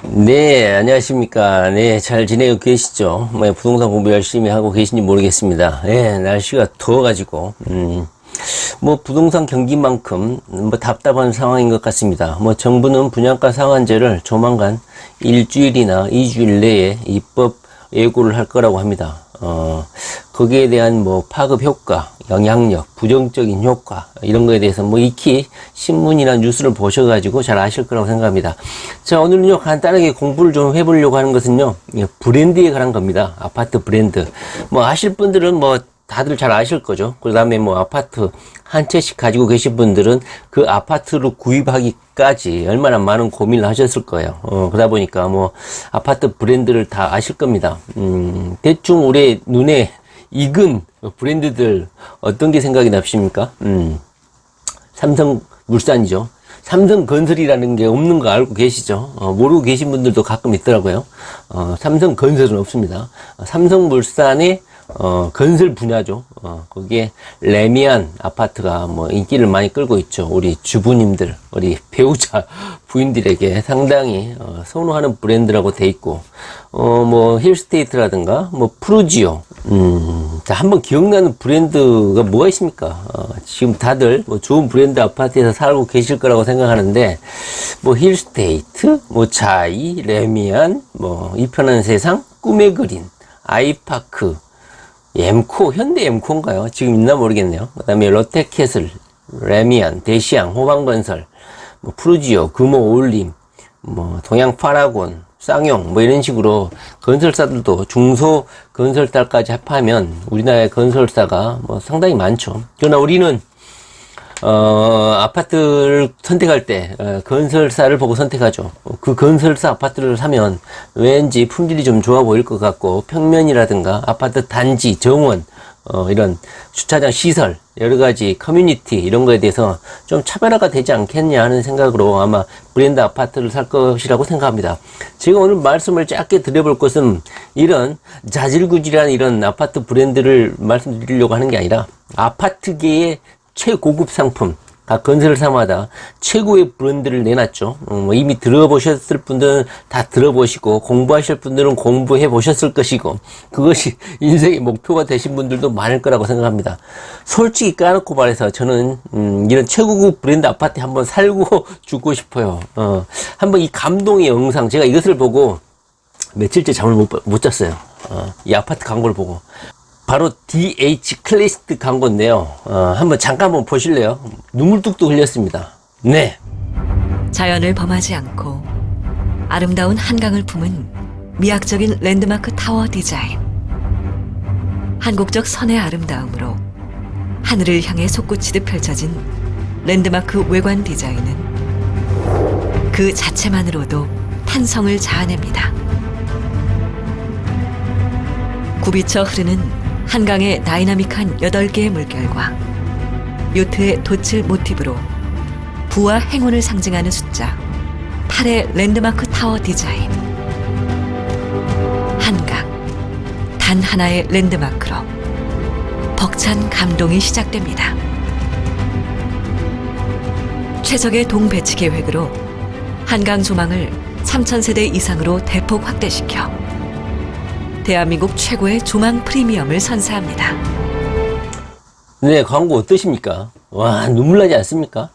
네, 안녕하십니까. 네, 잘 지내고 계시죠? 뭐, 부동산 공부 열심히 하고 계신지 모르겠습니다. 예, 날씨가 더워가지고, 뭐, 부동산 경기만큼, 답답한 상황인 것 같습니다. 뭐, 정부는 분양가 상한제를 조만간 일주일이나 이주일 내에 입법 예고를 할 거라고 합니다. 거기에 대한 뭐 파급 효과, 영향력, 부정적인 효과 이런 거에 대해서 뭐 익히 신문이나 뉴스를 보셔가지고 잘 아실 거라고 생각합니다. 자, 오늘은요 간단하게 공부를 좀 해보려고 하는 것은요 브랜드에 관한 겁니다. 아파트 브랜드. 뭐 아실 분들은 뭐 다들 잘 아실 거죠. 그 다음에 뭐 아파트 한 채씩 가지고 계신 분들은 그 아파트를 구입하기까지 얼마나 많은 고민을 하셨을 거예요. 그러다 보니까 뭐 아파트 브랜드를 다 아실 겁니다. 대충 우리 눈에 익은 브랜드들 어떤 게 생각이 나십니까? 삼성물산이죠. 삼성건설이라는 게 없는 거 알고 계시죠? 모르고 계신 분들도 가끔 있더라고요. 삼성건설은 없습니다. 삼성물산의 건설 분야죠. 거기에 레미안 아파트가 뭐 인기를 많이 끌고 있죠. 우리 주부님들, 우리 배우자 부인들에게 상당히 선호하는 브랜드라고 돼 있고, 뭐 힐스테이트라든가 뭐 프루지오. 자, 한번 기억나는 브랜드가 뭐가 있습니까? 지금 다들 뭐 좋은 브랜드 아파트에서 살고 계실 거라고 생각하는데, 뭐 힐스테이트, 뭐 자이, 레미안, 뭐 이편한 세상, 꿈의 그린, 아이파크, 엠코, 현대 엠코인가요? 지금 있나 모르겠네요. 그 다음에 롯데캐슬, 레미안, 대시양, 호방건설, 뭐 프루지오, 금호 올림, 뭐 동양 파라곤, 쌍용, 뭐 이런 식으로 건설사들도 중소 건설사까지 합하면 우리나라의 건설사가 뭐 상당히 많죠. 그러나 우리는 아파트를 선택할 때, 건설사를 보고 선택하죠. 그 건설사 아파트를 사면 왠지 품질이 좀 좋아 보일 것 같고, 평면이라든가 아파트 단지, 정원, 이런 주차장 시설, 여러 가지 커뮤니티, 이런 거에 대해서 좀 차별화가 되지 않겠냐 하는 생각으로 아마 브랜드 아파트를 살 것이라고 생각합니다. 제가 오늘 말씀을 짧게 드려볼 것은 이런 자질구질한 이런 아파트 브랜드를 말씀드리려고 하는 게 아니라 아파트계의 최고급 상품, 각 건설사마다 최고의 브랜드를 내놨죠. 뭐 이미 들어보셨을 분들은 다 들어보시고 공부하실 분들은 공부해 보셨을 것이고 그것이 인생의 목표가 되신 분들도 많을 거라고 생각합니다. 솔직히 까놓고 말해서 저는 이런 최고급 브랜드 아파트에 한번 살고 죽고 싶어요. 한번 이 감동의 영상, 제가 이것을 보고 며칠째 잠을 못 잤어요. 이 아파트 광고를 보고. 바로 DH 클래시트 광고인데요. 잠깐 보실래요? 눈물 뚝뚝 흘렸습니다. 네. 자연을 범하지 않고 아름다운 한강을 품은 미학적인 랜드마크 타워 디자인. 한국적 선의 아름다움으로 하늘을 향해 솟구치듯 펼쳐진 랜드마크 외관 디자인은 그 자체만으로도 탄성을 자아냅니다. 굽이쳐 흐르는 한강의 다이나믹한 8개의 물결과 요트의 돛을 모티브로 부와 행운을 상징하는 숫자 8의 랜드마크 타워 디자인. 한강, 단 하나의 랜드마크로 벅찬 감동이 시작됩니다. 최적의 동배치 계획으로 한강 조망을 3,000세대 이상으로 대폭 확대시켜 대한민국 최고의 조망 프리미엄을 선사합니다. 네, 광고 어떠십니까? 와, 눈물 나지 않습니까?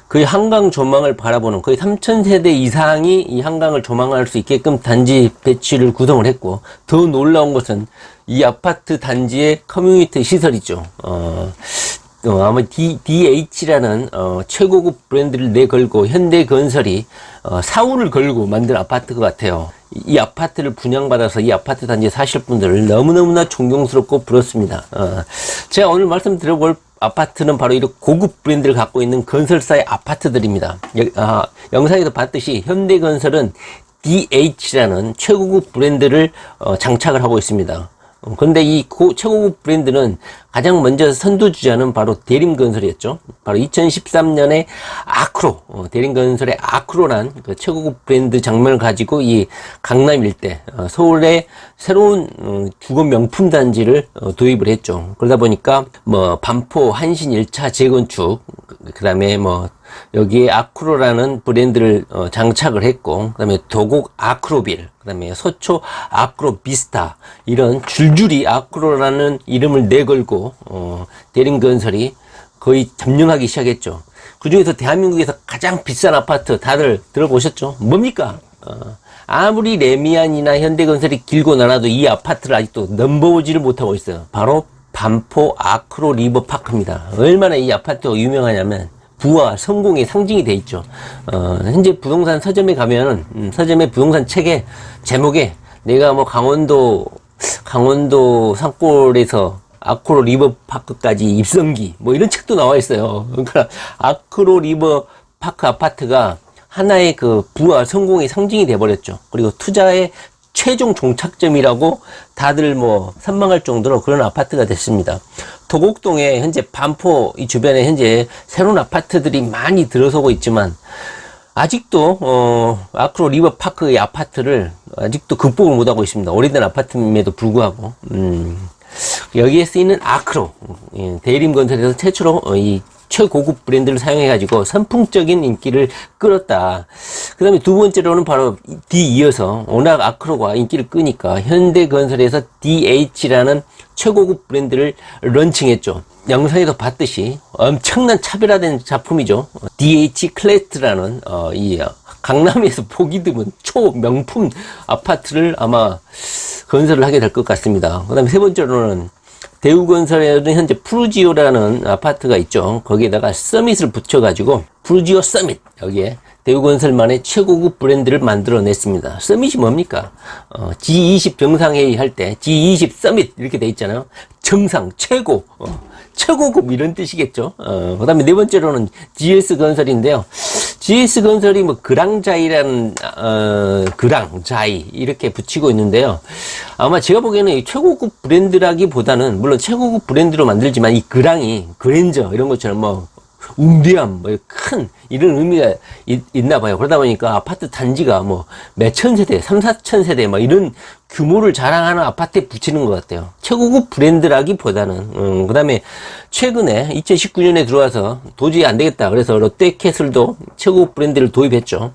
거의 한강 조망을 바라보는 거의 3,000세대 이상이 이 한강을 조망할 수 있게끔 단지 배치를 구성을 했고, 더 놀라운 것은 이 아파트 단지의 커뮤니티 시설이죠. 아마 DH라는 최고급 브랜드를 내걸고 현대건설이 사후를 걸고 만든 아파트 것 같아요. 이 아파트를 분양받아서 이 아파트 단지에 사실 분들을 너무너무나 존경스럽고 부럽습니다. 제가 오늘 말씀드려볼 아파트는 바로 이런 고급 브랜드를 갖고 있는 건설사의 아파트들입니다. 영상에도 봤듯이 현대건설은 DH라는 최고급 브랜드를 장착을 하고 있습니다. 그런데 이 최고급 브랜드는 가장 먼저 선두주자는 바로 대림건설이었죠. 바로 2013년에 아크로, 대림건설의 아크로란 그 최고급 브랜드 장면을 가지고 이 강남 일대, 서울의 새로운 주거 명품 단지를 도입을 했죠. 그러다 보니까 뭐 반포 한신 1차 재건축, 그 다음에 뭐 여기에 아크로라는 브랜드를 장착을 했고, 그 다음에 도곡 아크로빌, 그 다음에 서초 아크로비스타, 이런 줄줄이 아크로라는 이름을 내걸고 대림건설이 거의 점령하기 시작했죠. 그 중에서 대한민국에서 가장 비싼 아파트 다들 들어보셨죠? 뭡니까? 아무리 레미안이나 현대건설이 길고 나라도 이 아파트를 아직도 넘버오지를 못하고 있어요. 바로 반포 아크로 리버파크입니다. 얼마나 이 아파트가 유명하냐면 부와 성공의 상징이 돼 있죠. 현재 부동산 서점에 가면 서점의 부동산 책에 제목에 내가 뭐 강원도 산골에서 아크로 리버파크까지 입성기 뭐 이런 책도 나와 있어요. 그러니까 아크로 리버파크 아파트가 하나의 그 부와 성공의 상징이 돼버렸죠. 그리고 투자의 최종 종착점이라고 다들 뭐 선망할 정도로 그런 아파트가 됐습니다. 도곡동에 현재 반포 이 주변에 현재 새로운 아파트들이 많이 들어서고 있지만 아직도 아크로 리버파크의 아파트를 아직도 극복을 못하고 있습니다. 오래된 아파트임에도 불구하고 여기에 쓰이는 아크로 대림건설에서 최초로 이 최고급 브랜드를 사용해가지고 선풍적인 인기를 끌었다. 그 다음에 두 번째로는 바로 뒤이어서 워낙 아크로가 인기를 끄니까 현대건설에서 DH라는 최고급 브랜드를 런칭했죠. 영상에서 봤듯이 엄청난 차별화된 작품이죠. DH 클래스라는 이 강남에서 보기 드문 초명품 아파트를 아마 건설을 하게 될 것 같습니다. 그 다음에 세 번째로는 대우건설에는 현재 푸르지오라는 아파트가 있죠. 거기에다가 서밋을 붙여가지고 푸르지오 서밋, 여기에 대우건설만의 최고급 브랜드를 만들어냈습니다. 서밋이 뭡니까? G20 정상회의 할 때 G20 서밋 이렇게 돼 있잖아요. 정상, 최고, 최고급 이런 뜻이겠죠. 그 다음에 네 번째로는 GS건설인데요. GS건설이 뭐 그랑자이라는 그랑자이 이렇게 붙이고 있는데요. 아마 제가 보기에는 이 최고급 브랜드라기보다는 물론 최고급 브랜드로 만들지만 이 그랑이 그랜저 이런 것처럼 뭐 웅대함, 뭐 큰 이런 의미가 있나 봐요. 그러다 보니까 아파트 단지가 뭐 몇천 세대, 3, 4천 세대 뭐 이런 규모를 자랑하는 아파트에 붙이는 것 같아요. 최고급 브랜드라기보다는 그 다음에 최근에 2019년에 들어와서 도저히 안 되겠다. 그래서 롯데캐슬도 최고급 브랜드를 도입했죠.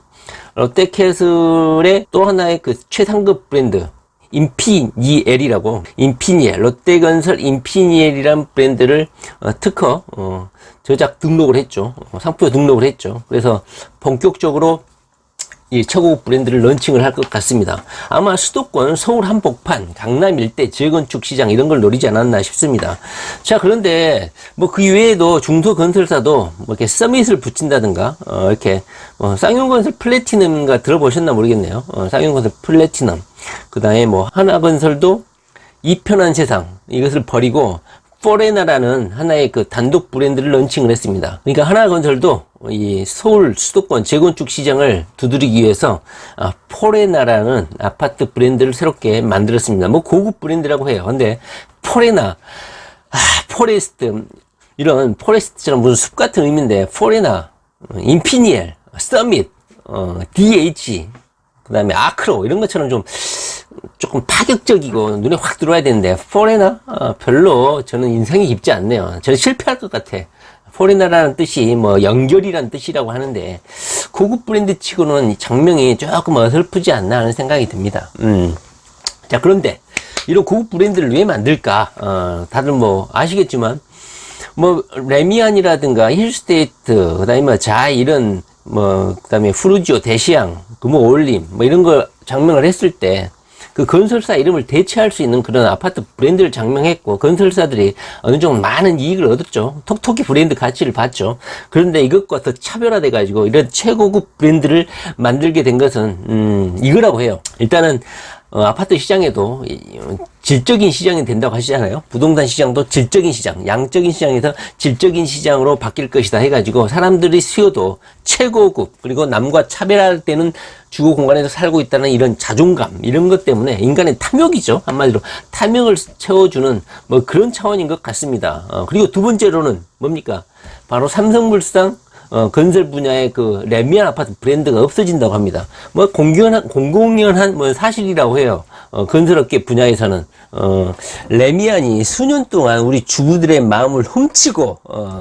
롯데캐슬의 또 하나의 그 최상급 브랜드 인피니엘이라고, 인피니엘, 롯데건설 인피니엘이라는 브랜드를 특허 저작 등록을 했죠. 상표 등록을 했죠. 그래서 본격적으로 이 최고급 브랜드를 런칭을 할 것 같습니다. 아마 수도권 서울 한복판, 강남 일대 재건축 시장 이런 걸 노리지 않았나 싶습니다. 자, 그런데 뭐 그 이외에도 중소건설사도 뭐 이렇게 서밋을 붙인다든가 이렇게 쌍용건설 플래티넘인가 들어보셨나 모르겠네요. 쌍용건설 플래티넘. 그 다음에 뭐 하나건설도 이 편한 세상 이것을 버리고 포레나라는 하나의 그 단독 브랜드를 런칭을 했습니다. 그러니까 하나건설도 이 서울 수도권 재건축 시장을 두드리기 위해서 포레나라는 아파트 브랜드를 새롭게 만들었습니다. 뭐 고급 브랜드라고 해요. 근데 포레나, 포레스트, 이런 포레스트처럼 무슨 숲 같은 의미인데 포레나, 인피니엘, 서밋, DH, 그 다음에 아크로 이런 것처럼 조금 파격적이고 눈에 확 들어와야 되는데 포레나 별로 저는 인상이 깊지 않네요. 저는 실패할 것 같아. 포레나라는 뜻이 뭐 연결이라는 뜻이라고 하는데 고급 브랜드 치고는 장명이 조금 어설프지 않나 하는 생각이 듭니다. 자, 그런데 이런 고급 브랜드를 왜 만들까? 다들 뭐 아시겠지만 뭐 레미안이라든가 힐스테이트, 그다음에 뭐 자이 이런 그다음에 푸르지오, 대시양, 금호 올림 뭐 이런 걸 장명을 했을 때 그 건설사 이름을 대체할 수 있는 그런 아파트 브랜드를 장명했고 건설사들이 어느 정도 많은 이익을 얻었죠. 톡톡히 브랜드 가치를 봤죠. 그런데 이것과 더 차별화돼 가지고 이런 최고급 브랜드를 만들게 된 것은 이거라고 해요. 일단은 아파트 시장에도 질적인 시장이 된다고 하시잖아요. 부동산 시장도 질적인 시장, 양적인 시장에서 질적인 시장으로 바뀔 것이다 해가지고 사람들이 수요도 최고급 그리고 남과 차별화되는 주거 공간에서 살고 있다는 이런 자존감 이런 것 때문에 인간의 탐욕이죠. 한마디로 탐욕을 채워주는 뭐 그런 차원인 것 같습니다. 그리고 두 번째로는 뭡니까? 바로 삼성물산 건설 분야의 그 레미안 아파트 브랜드가 없어진다고 합니다. 뭐 공공연한 뭐 사실이라고 해요. 건설업계 분야에서는 레미안이 수년 동안 우리 주부들의 마음을 훔치고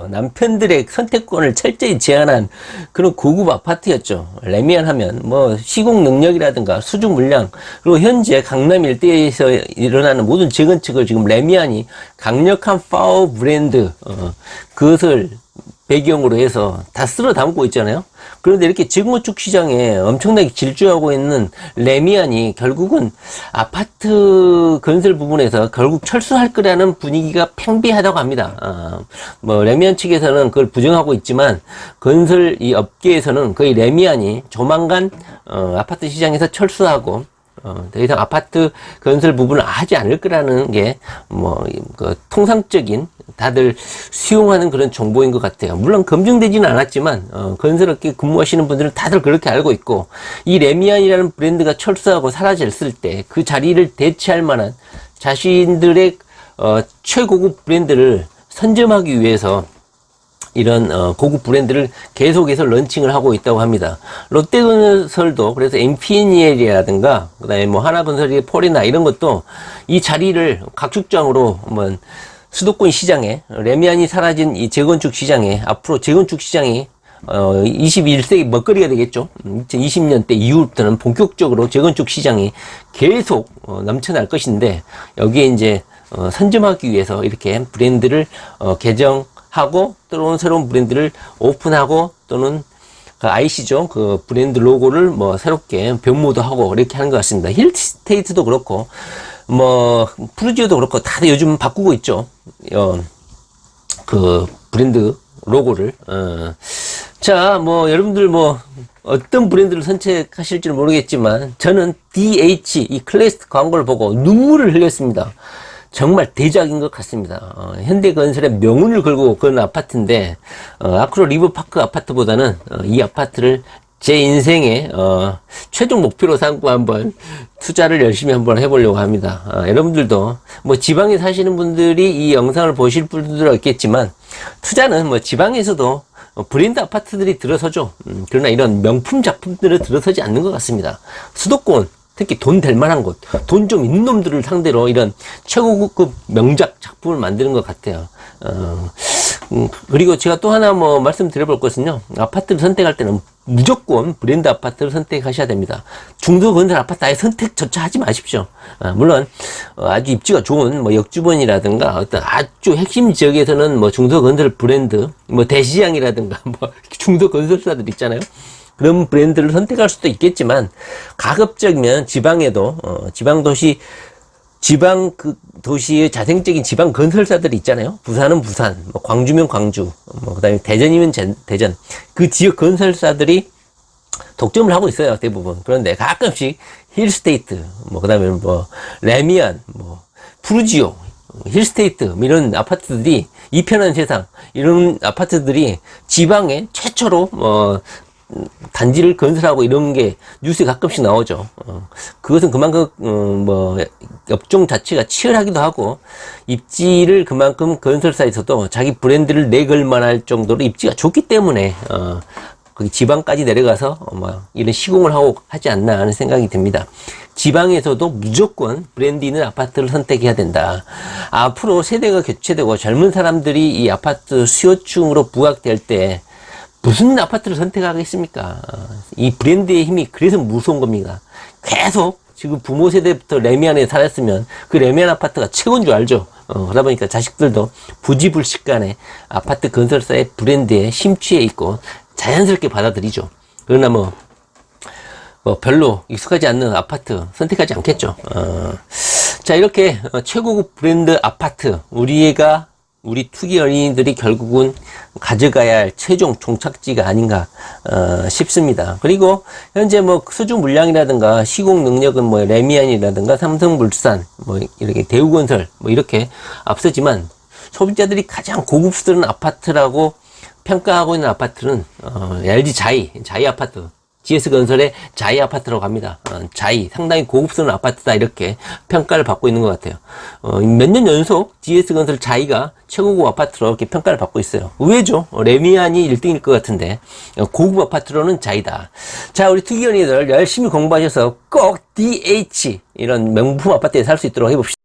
남편들의 선택권을 철저히 제한한 그런 고급 아파트였죠. 레미안 하면 뭐 시공 능력이라든가 수주 물량, 그리고 현재 강남 일대에서 일어나는 모든 재건축을 지금 레미안이 강력한 파워 브랜드 그것을 배경으로 해서 다 쓸어 담고 있잖아요. 그런데 이렇게 재건축 시장에 엄청나게 질주하고 있는 레미안이 결국은 아파트 건설 부분에서 결국 철수할 거라는 분위기가 팽배하다고 합니다. 뭐 레미안 측에서는 그걸 부정하고 있지만 건설 이 업계에서는 거의 레미안이 조만간 아파트 시장에서 철수하고 더 이상 아파트 건설 부분을 하지 않을 거라는 게 그 통상적인 다들 수용하는 그런 정보인 것 같아요. 물론 검증되지는 않았지만 건설업계 근무하시는 분들은 다들 그렇게 알고 있고, 이 레미안이라는 브랜드가 철수하고 사라졌을 때 그 자리를 대체할 만한 자신들의 최고급 브랜드를 선점하기 위해서 이런 고급 브랜드를 계속해서 런칭을 하고 있다고 합니다. 롯데건설도 그래서 엠피니엘이라든가 그다음에 뭐 하나건설의 폴이나 이런 것도 이 자리를 각축장으로 수도권 시장에, 레미안이 사라진 이 재건축 시장에, 앞으로 재건축 시장이 21세기 먹거리가 되겠죠. 2020년대 이후부터는 본격적으로 재건축 시장이 계속 넘쳐날 것인데, 여기에 이제 선점하기 위해서 이렇게 브랜드를 개정하고 또는 새로운 브랜드를 오픈하고, 또는 그 IC죠. 그 브랜드 로고를 뭐 새롭게 변모도 하고 이렇게 하는 것 같습니다. 힐스테이트도 그렇고 뭐 푸르지오도 그렇고 다들 요즘 바꾸고 있죠. 그 브랜드 로고를. 자, 뭐 여러분들 뭐 어떤 브랜드를 선택하실지는 모르겠지만 저는 DH 이 클래스트 광고를 보고 눈물을 흘렸습니다. 정말 대작인 것 같습니다. 현대건설의 명운을 걸고 그런 아파트인데, 아크로 리버파크 아파트보다는 이 아파트를 제 인생의 최종 목표로 삼고 한번 투자를 열심히 한번 해보려고 합니다. 여러분들도 뭐 지방에 사시는 분들이 이 영상을 보실 분들도 있겠지만, 투자는 뭐 지방에서도 브랜드 아파트들이 들어서죠. 그러나 이런 명품 작품들은 들어서지 않는 것 같습니다. 수도권, 특히 돈 될 만한 곳, 돈 좀 있는 놈들을 상대로 이런 최고급 명작 작품을 만드는 것 같아요. 그리고 제가 또 하나 뭐 말씀드려볼 것은요, 아파트를 선택할 때는 무조건 브랜드 아파트를 선택하셔야 됩니다. 중소건설 아파트 아예 선택조차 하지 마십시오. 물론 아주 입지가 좋은 뭐 역주변이라든가 어떤 아주 핵심 지역에서는 뭐 중소건설 브랜드, 뭐 대시장이라든가 뭐 중소건설사들 있잖아요. 그런 브랜드를 선택할 수도 있겠지만, 가급적이면 지방에도 지방 그 도시의 자생적인 지방 건설사들이 있잖아요. 부산은 부산, 뭐 광주면 광주, 뭐 그다음에 대전이면 대전, 그 지역 건설사들이 독점을 하고 있어요, 대부분. 그런데 가끔씩 힐스테이트, 뭐 그다음에 뭐 레미안, 뭐 푸르지오, 힐스테이트, 뭐 이런 아파트들이, 이편한 세상 이런 아파트들이 지방에 최초로 단지를 건설하고 이런 게 뉴스에 가끔씩 나오죠. 그것은 그만큼 뭐 업종 자체가 치열하기도 하고, 입지를 그만큼 건설사에서도 자기 브랜드를 내걸 만할 정도로 입지가 좋기 때문에 거기 지방까지 내려가서 이런 시공을 하고 하지 않나 하는 생각이 듭니다. 지방에서도 무조건 브랜드 있는 아파트를 선택해야 된다. 앞으로 세대가 교체되고 젊은 사람들이 이 아파트 수요층으로 부각될 때 무슨 아파트를 선택하겠습니까? 이 브랜드의 힘이 그래서 무서운 겁니다. 계속 지금 부모 세대부터 레미안에 살았으면 그 레미안 아파트가 최고인 줄 알죠. 그러다 보니까 자식들도 부지불식간에 아파트 건설사의 브랜드에 심취해 있고 자연스럽게 받아들이죠. 그러나 뭐 별로 익숙하지 않는 아파트 선택하지 않겠죠. 자, 이렇게 최고급 브랜드 아파트, 우리 투기 어린이들이 결국은 가져가야 할 최종 종착지가 아닌가 싶습니다. 그리고 현재 뭐 수주 물량이라든가 시공 능력은 뭐 레미안이라든가 삼성물산, 뭐 이렇게 대우건설 뭐 이렇게 앞서지만, 소비자들이 가장 고급스러운 아파트라고 평가하고 있는 아파트는 LG 자이 아파트. GS건설의 자이 아파트라고 합니다. 자이, 상당히 고급스러운 아파트다 이렇게 평가를 받고 있는 것 같아요. 몇 년 연속 GS건설 자이가 최고급 아파트로 이렇게 평가를 받고 있어요. 의외죠. 레미안이 1등일 것 같은데 고급 아파트로는 자이다. 자, 우리 투기연이들 열심히 공부하셔서 꼭 DH 이런 명품 아파트에 살 수 있도록 해봅시다.